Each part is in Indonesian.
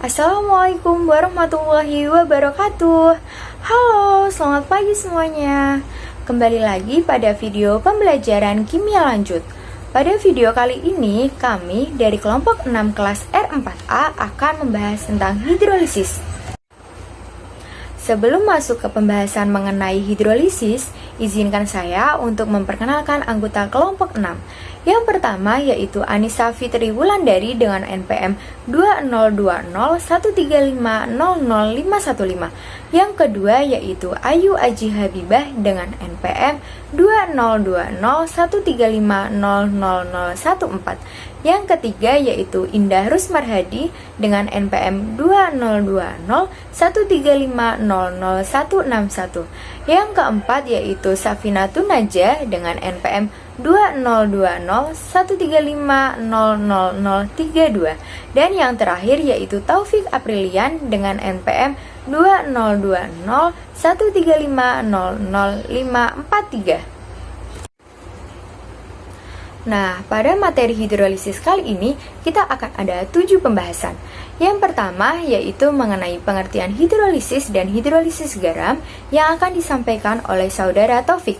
Assalamualaikum warahmatullahi wabarakatuh. Halo, selamat pagi semuanya. Kembali lagi pada video pembelajaran kimia lanjut. Pada video kali ini, kami dari kelompok 6 kelas R4A akan membahas tentang hidrolisis. Sebelum masuk ke pembahasan mengenai hidrolisis, izinkan saya untuk memperkenalkan anggota kelompok 6. Yang pertama yaitu Anissa Fitri Wulandari dengan NPM 202013500515. Yang kedua yaitu Ayu Aji Habibah dengan NPM 202013500014. Yang ketiga yaitu Indah Rusmar Hadi dengan NPM 202013500161. Yang keempat yaitu Safinatun Najah dengan NPM 202013500032. Dan yang terakhir yaitu Taufik Aprilian dengan NPM 202013500543. Nah, pada materi hidrolisis kali ini kita akan ada 7 pembahasan. Yang pertama yaitu mengenai pengertian hidrolisis dan hidrolisis garam yang akan disampaikan oleh saudara Taufik.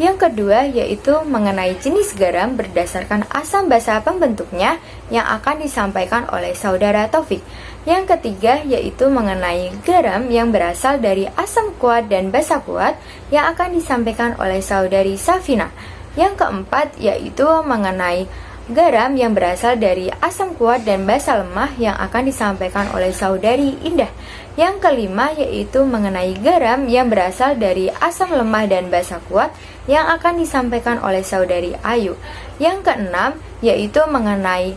Yang kedua yaitu mengenai jenis garam berdasarkan asam basa pembentuknya yang akan disampaikan oleh saudara Taufik. Yang ketiga yaitu mengenai garam yang berasal dari asam kuat dan basa kuat yang akan disampaikan oleh saudari Safina. Yang keempat yaitu mengenai garam yang berasal dari asam kuat dan basa lemah yang akan disampaikan oleh saudari Indah. Yang kelima yaitu mengenai garam yang berasal dari asam lemah dan basa kuat yang akan disampaikan oleh saudari Ayu. Yang keenam yaitu mengenai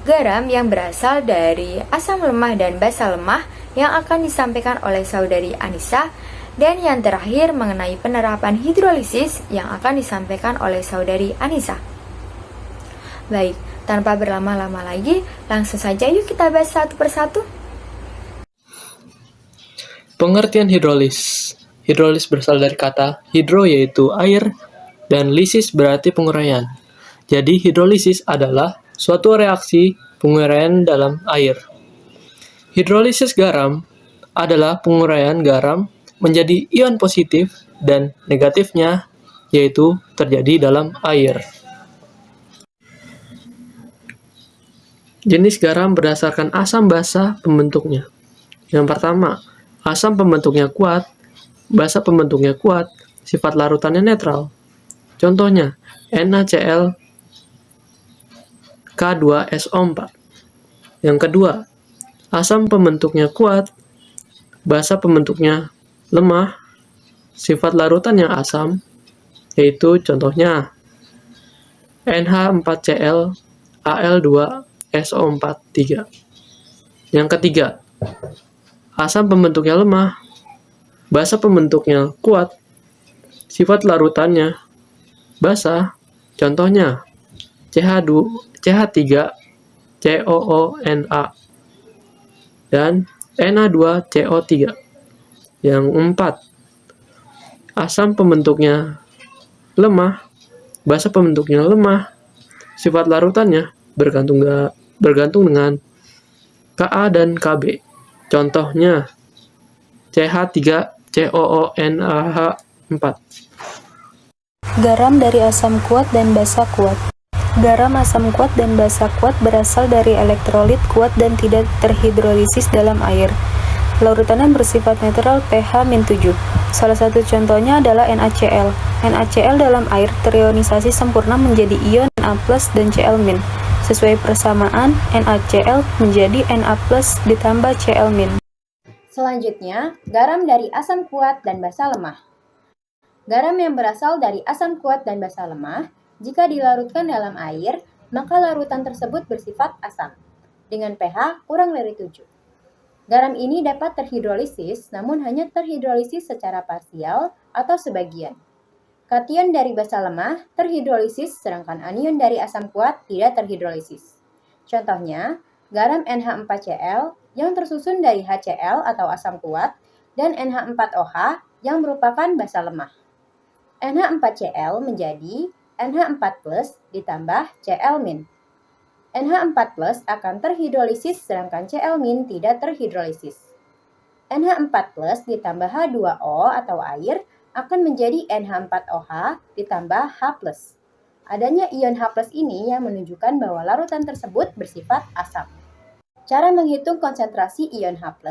garam yang berasal dari asam lemah dan basa lemah yang akan disampaikan oleh saudari Anissa. Dan yang terakhir mengenai penerapan hidrolisis yang akan disampaikan oleh saudari Anissa. Baik, tanpa berlama-lama lagi, langsung saja yuk kita bahas satu persatu. Pengertian hidrolis. Hidrolis berasal dari kata hidro yaitu air dan lisis berarti penguraian. Jadi hidrolisis adalah suatu reaksi penguraian dalam air. Hidrolisis garam adalah penguraian garam menjadi ion positif dan negatifnya yaitu terjadi dalam air. Jenis garam berdasarkan asam basa pembentuknya. Yang pertama, asam pembentuknya kuat, basa pembentuknya kuat, sifat larutannya netral. Contohnya, NaCl K2SO4. Yang kedua, asam pembentuknya kuat, basa pembentuknya lemah, sifat larutannya asam, yaitu contohnya NH4Cl Al2SO43. Yang ketiga, asam pembentuknya lemah, basa pembentuknya kuat, sifat larutannya basa, contohnya CH3COONa dan Na2CO3. Yang empat, asam pembentuknya lemah, basa pembentuknya lemah, sifat larutannya bergantung dengan Ka dan Kb. Contohnya CH3COONaH4. Garam dari asam kuat dan basa kuat. Garam asam kuat dan basa kuat berasal dari elektrolit kuat dan tidak terhidrolisis dalam air. Larutannya bersifat netral pH-7. Salah satu contohnya adalah NaCl. NaCl dalam air terionisasi sempurna menjadi ion Na+ dan Cl-. Sesuai persamaan, NaCl menjadi Na+ ditambah Cl-. Selanjutnya, garam dari asam kuat dan basa lemah. Garam yang berasal dari asam kuat dan basa lemah, jika dilarutkan dalam air, maka larutan tersebut bersifat asam, dengan pH kurang dari 7. Garam ini dapat terhidrolisis, namun hanya terhidrolisis secara parsial atau sebagian. Kation dari basa lemah terhidrolisis, sedangkan anion dari asam kuat tidak terhidrolisis. Contohnya, garam NH4Cl yang tersusun dari HCl atau asam kuat dan NH4OH yang merupakan basa lemah. NH4Cl menjadi NH4+ ditambah Cl-. NH4+ akan terhidrolisis sedangkan Cl- tidak terhidrolisis. NH4+ ditambah H2O atau air akan menjadi NH4OH ditambah H+. Adanya ion H+ ini yang menunjukkan bahwa larutan tersebut bersifat asam. Cara menghitung konsentrasi ion H+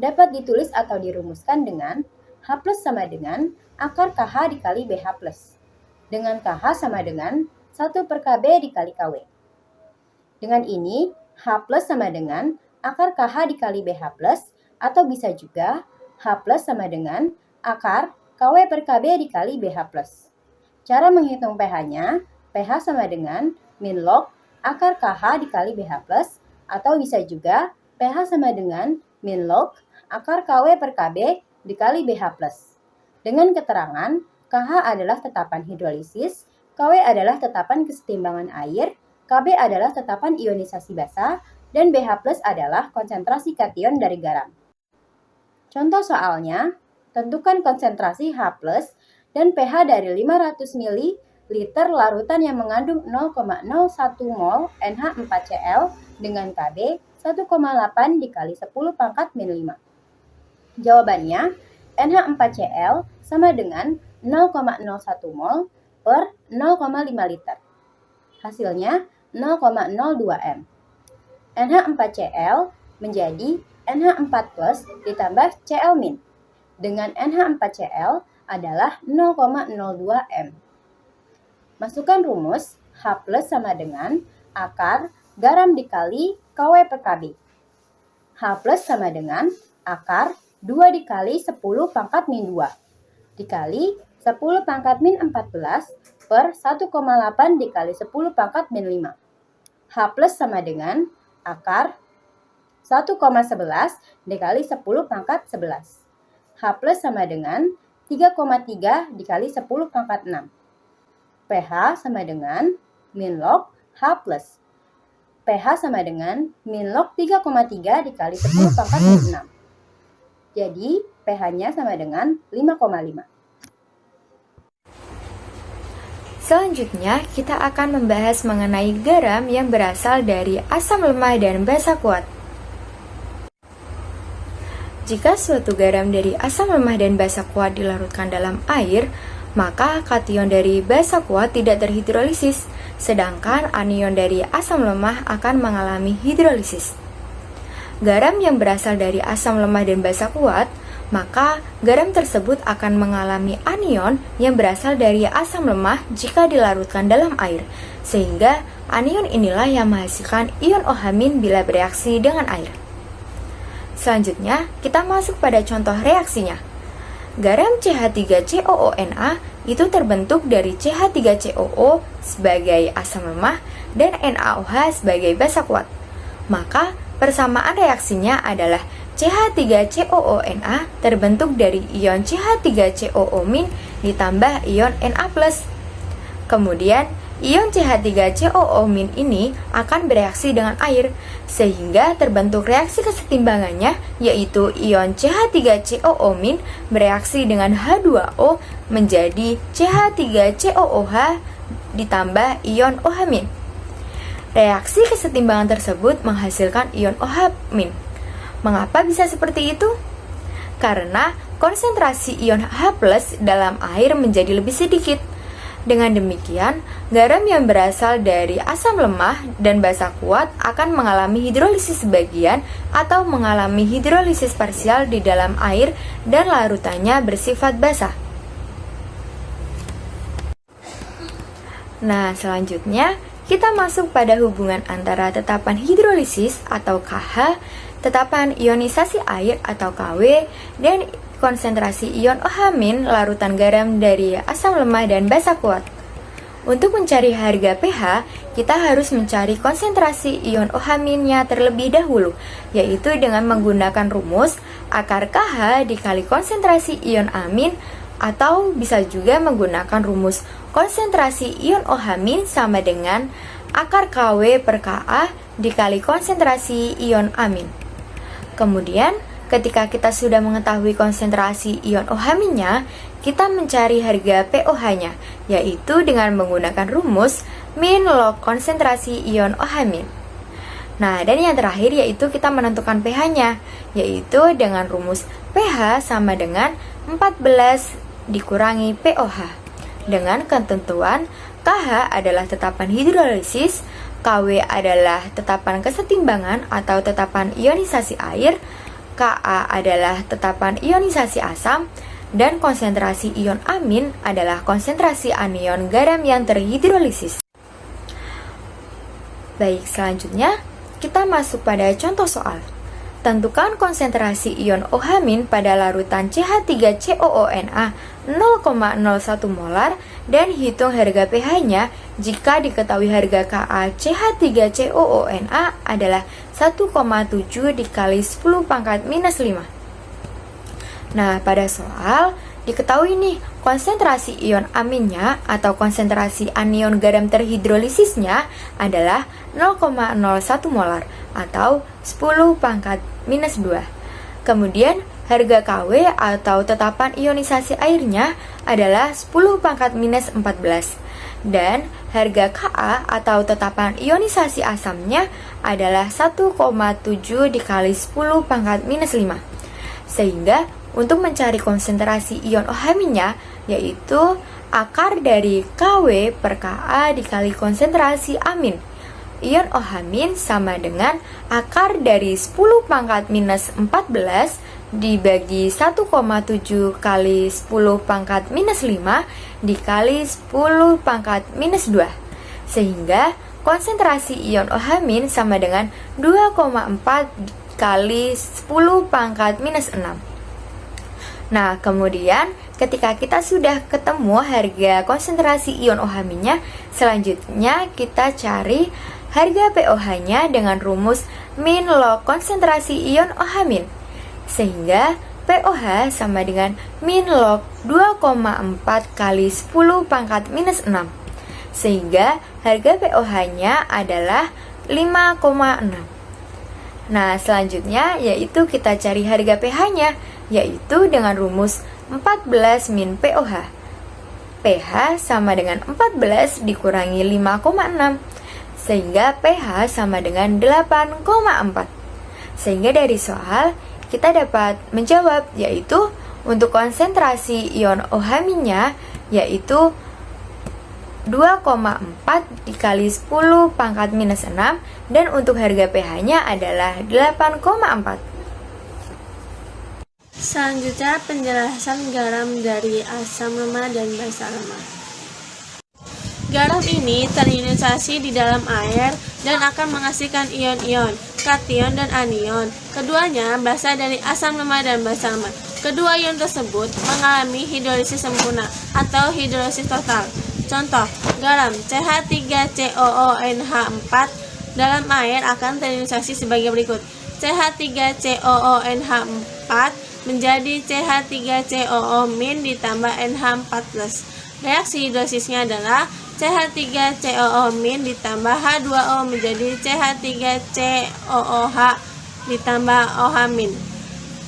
dapat ditulis atau dirumuskan dengan H+ sama dengan akar KH dikali BH+, dengan KH sama dengan 1/Kb dikali Kw. Dengan ini, H+ sama dengan akar KH dikali BH+, atau bisa juga H+ sama dengan akar Kw/Kb dikali BH+. Cara menghitung pH-nya, pH sama dengan min log akar KH dikali BH+, atau bisa juga pH sama dengan min log akar Kw/Kb dikali BH+. Dengan keterangan, KH adalah tetapan hidrolisis, Kw adalah tetapan kesetimbangan air, Kb adalah tetapan ionisasi basa, dan BH+ adalah konsentrasi kation dari garam. Contoh soalnya, tentukan konsentrasi H+ dan pH dari 500 ml larutan yang mengandung 0,01 mol NH4Cl dengan Kb 1,8 dikali 10⁻⁵. Jawabannya, NH4Cl sama dengan 0,01 mol per 0,5 liter. Hasilnya 0,02 m. NH4Cl menjadi NH4+ ditambah Cl-. Dengan NH4Cl adalah 0,02 m. Masukkan rumus H+ sama dengan akar garam dikali Kw/Kb. H+ sama dengan akar 2 dikali 10⁻⁴ dikali 10⁻⁴ per 1,8 dikali 10⁻⁵. H+ sama dengan akar 1,11 dikali 10⁻11. H+ sama dengan 3,3 dikali 10⁻⁶. pH sama dengan min log H+. pH sama dengan min log 3,3 dikali 10⁻⁶. Jadi, pH-nya sama dengan 5,5. Selanjutnya, kita akan membahas mengenai garam yang berasal dari asam lemah dan basa kuat. Jika suatu garam dari asam lemah dan basa kuat dilarutkan dalam air, maka kation dari basa kuat tidak terhidrolisis, sedangkan anion dari asam lemah akan mengalami hidrolisis. Garam yang berasal dari asam lemah dan basa kuat, maka garam tersebut akan mengalami anion yang berasal dari asam lemah jika dilarutkan dalam air, sehingga anion inilah yang menghasilkan ion OH- bila bereaksi dengan air. Selanjutnya, kita masuk pada contoh reaksinya. Garam CH3COONa itu terbentuk dari CH3COO sebagai asam lemah dan NaOH sebagai basa kuat. Maka, persamaan reaksinya adalah CH3COONa terbentuk dari ion CH3COO- ditambah ion Na+. Kemudian, ion CH3COO- ini akan bereaksi dengan air, sehingga terbentuk reaksi kesetimbangannya, yaitu ion CH3COO- bereaksi dengan H2O menjadi CH3COOH ditambah ion OH-. Reaksi kesetimbangan tersebut menghasilkan ion OH-. Mengapa bisa seperti itu? Karena konsentrasi ion H+ dalam air menjadi lebih sedikit. Dengan demikian, garam yang berasal dari asam lemah dan basa kuat akan mengalami hidrolisis sebagian atau mengalami hidrolisis parsial di dalam air dan larutannya bersifat basah. Nah, selanjutnya kita masuk pada hubungan antara tetapan hidrolisis atau KH, tetapan ionisasi air atau KW, dan konsentrasi ion OH- larutan garam dari asam lemah dan basa kuat. Untuk mencari harga pH, kita harus mencari konsentrasi ion OH-nya terlebih dahulu, yaitu dengan menggunakan rumus akar KH dikali konsentrasi ion amin, atau bisa juga menggunakan rumus konsentrasi ion OH- sama dengan akar KW per Ka dikali konsentrasi ion amin. Kemudian, ketika kita sudah mengetahui konsentrasi ion OH-nya, kita mencari harga pOH-nya, yaitu dengan menggunakan rumus min log konsentrasi ion OH-. Nah, dan yang terakhir yaitu kita menentukan pH-nya, yaitu dengan rumus pH sama dengan 14 dikurangi pOH. Dengan ketentuan KH adalah tetapan hidrolisis, KW adalah tetapan kesetimbangan atau tetapan ionisasi air, Ka adalah tetapan ionisasi asam, dan konsentrasi ion amin adalah konsentrasi anion garam yang terhidrolisis. Baik, selanjutnya kita masuk pada contoh soal. Tentukan konsentrasi ion OH- pada larutan CH3COONa 0,01 molar dan hitung harga pH-nya jika diketahui harga Ka CH3COONa adalah 1,7 dikali 10 pangkat minus 5. Nah, pada soal diketahui nih konsentrasi ion aminnya atau konsentrasi anion garam terhidrolisisnya adalah 0,01 molar atau 10 pangkat minus 2. Kemudian harga KW atau tetapan ionisasi airnya adalah 10 pangkat minus 14. Dan harga Ka atau tetapan ionisasi asamnya adalah 1,7 dikali 10 pangkat minus 5. Sehingga untuk mencari konsentrasi ion OH-nya yaitu akar dari KW per Ka dikali konsentrasi amin. Ion OH- sama dengan akar dari 10 pangkat minus 14 dibagi 1,7 kali 10 pangkat minus 5 dikali 10 pangkat minus 2. Sehingga konsentrasi ion OH- sama dengan 2,4 kali 10 pangkat minus 6. Nah, kemudian ketika kita sudah ketemu harga konsentrasi ion OH-nya, selanjutnya kita cari harga pOH-nya dengan rumus min log konsentrasi ion OH-. Sehingga pOH sama dengan min log 2,4 kali 10 pangkat minus 6. Sehingga harga pOH-nya adalah 5,6. Nah, selanjutnya yaitu kita cari harga pH-nya, yaitu dengan rumus 14 min pOH. pH sama dengan 14 dikurangi 5,6, sehingga pH sama dengan 8,4. Sehingga dari soal kita dapat menjawab, yaitu untuk konsentrasi ion OH-nya yaitu 2,4 dikali 10 pangkat minus 6, dan untuk harga pH-nya adalah 8,4. Selanjutnya penjelasan garam dari asam lemah dan basa lemah. Garam ini terionisasi di dalam air dan akan menghasilkan ion-ion, kation dan anion. Keduanya berasal dari asam lemah dan basa lemah. Kedua ion tersebut mengalami hidrolisis sempurna atau hidrolisis total. Contoh, garam CH3COONH4 dalam air akan terionisasi sebagai berikut. CH3COONH4 menjadi CH3COO- ditambah NH4+. Reaksi hidrosisnya adalah CH3COO- ditambah H2O menjadi CH3COOH ditambah OH-.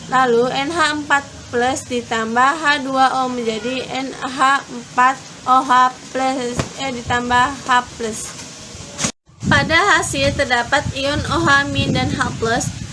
Lalu NH4+ ditambah H2O menjadi NH4OH+ ditambah H+. Pada hasil terdapat ion OH- dan H+.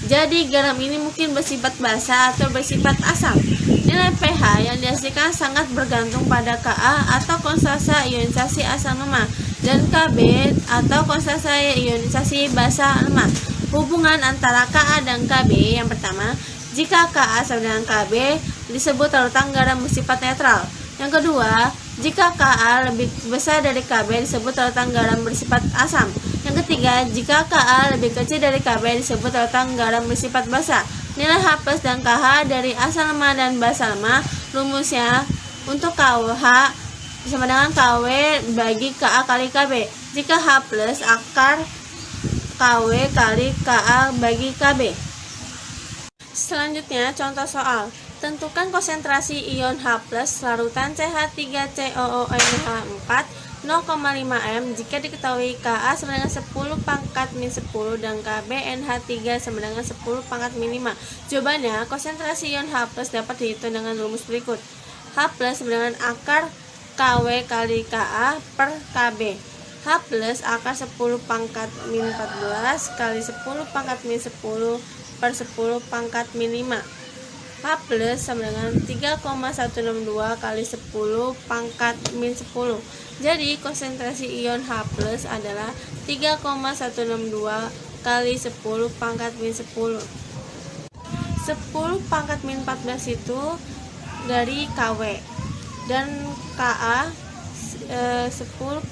Jadi garam ini mungkin bersifat basa atau bersifat asam. Nilai pH yang dihasilkan sangat bergantung pada Ka atau konsentrasi ionisasi asam lemah dan Kb atau konsentrasi ionisasi basa lemah. Hubungan antara Ka dan Kb yang pertama, jika Ka sama dengan Kb disebut larutan garam bersifat netral. Yang kedua, jika Ka lebih besar dari Kb disebut larutan garam bersifat asam. Yang ketiga, jika Ka lebih kecil dari Kb disebut larutan garam bersifat basa. Nilai H+ dan KH dari asam lemah dan basa lemah, rumusnya untuk KH sama dengan KW bagi Ka kali Kb. Jika H+, akar KW kali Ka bagi Kb. Selanjutnya, contoh soal. Tentukan konsentrasi ion H+ larutan CH3COONH4 0,5 m jika diketahui Ka sama dengan 10 pangkat min 10 dan Kb NH3 sama dengan 10 pangkat min 5. Jawabannya, konsentrasi ion H+ dapat dihitung dengan rumus berikut. H+ sama dengan akar KW kali Ka per Kb. H plus akar 10 pangkat min 14 kali 10 pangkat min 10 per 10 pangkat min 5. H plus sama dengan 3,162 kali 10 pangkat min 10. Jadi konsentrasi ion H plus adalah 3,162 kali 10 pangkat min 10. 10 pangkat min 14 itu dari KW, dan KA 10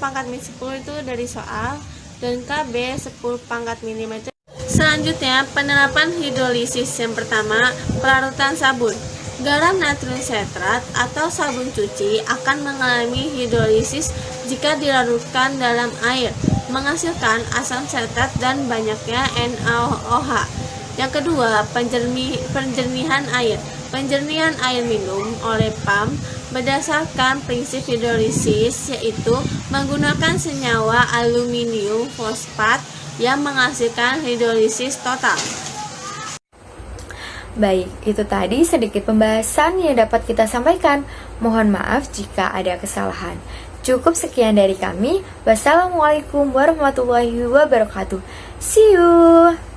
pangkat min 10 itu dari soal, dan KB 10 pangkat min 5 itu. Selanjutnya, penerapan hidrolisis. Yang pertama, pelarutan sabun. Garam natrium sitrat atau sabun cuci akan mengalami hidrolisis jika dilarutkan dalam air, menghasilkan asam sitrat dan banyaknya NaOH. Yang kedua, penjernihan air. Penjernihan air minum oleh PAM berdasarkan prinsip hidrolisis, yaitu menggunakan senyawa aluminium fosfat yang menghasilkan hidrolisis total. Baik, itu tadi sedikit pembahasan yang dapat kita sampaikan. Mohon maaf jika ada kesalahan. Cukup sekian dari kami. Wassalamualaikum warahmatullahi wabarakatuh. See you.